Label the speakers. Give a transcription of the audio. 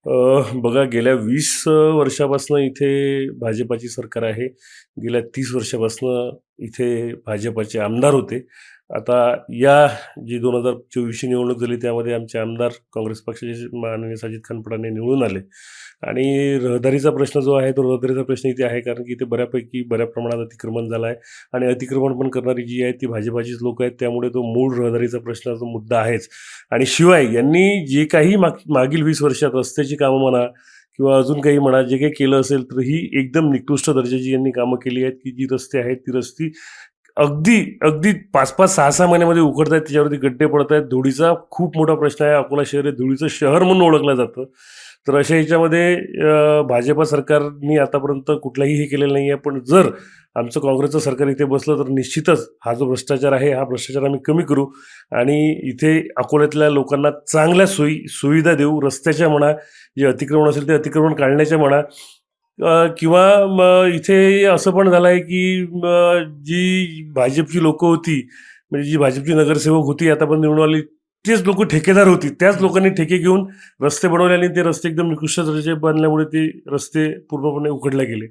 Speaker 1: बघा गेल्या 20 वर्षापासून इथे भाजपाची सरकार आहे. गेल्या 30 वर्षापासून इथे भाजपाचे आमदार होते. आता या जी 2024ची निवडणूक झाली त्यामध्ये आमचे आमदार काँग्रेस पक्षाचे माननीय साजिद खान पठाण हे निवडून आले आणि रहदारीचा प्रश्न जो आहे तो रहदारीचा प्रश्न इथे आहे कारण की इथे बऱ्या प्रमाणात अतिक्रमण झालं आहे आणि अतिक्रमण पण करणारी जी आहे ती भाजपाचीच लोकं आहेत. त्यामुळे तो मूळ रहदारीचा प्रश्नाचा मुद्दा आहेच. आणि शिवाय यांनी जे काही मागील 20 वर्षात रस्त्याची कामं म्हणा किंवा अजून काही म्हणा, जे काही केलं असेल तर ही एकदम निकृष्ट दर्जाची यांनी कामं केली आहेत, की जी रस्ते आहेत ती रस्ती अगदी, अगदी 5-5, 6-6 महिन्यामध्ये उखडतायत, त्याच्यावरती गड्डे पडतायत. धुळीचा खूप मोठा प्रश्न आहे. अकोला शहर हे धुळीचं शहर म्हणून ओळखलं जातं. तर अशा ह्याच्यामध्ये भाजपा सरकारनी आतापर्यंत कुठलाही हे केलेलं नाही आहे. पण जर आमचं काँग्रेसचं सरकार इथे बसलं तर निश्चितच हा जो भ्रष्टाचार आहे, हा भ्रष्टाचार आम्ही कमी करू आणि इथे अकोल्यातल्या लोकांना चांगल्या सुविधा देऊ. रस्त्याच्या म्हणा, जे अतिक्रमण असेल ते अतिक्रमण काढण्याच्या म्हणा किंवा मग इथे असं पण झालं आहे, की जी भाजपची लोकं होती, म्हणजे जी भाजपची नगरसेवक होती, आता पण निवडून आली, तेच लोकं ठेकेदार होती. त्याच लोकांनी ठेके घेऊन रस्ते बनवले आणि ते रस्ते एकदम निकृष्ट दर्जाचे बनल्यामुळे ते रस्ते पूर्णपणे उखडले गेले.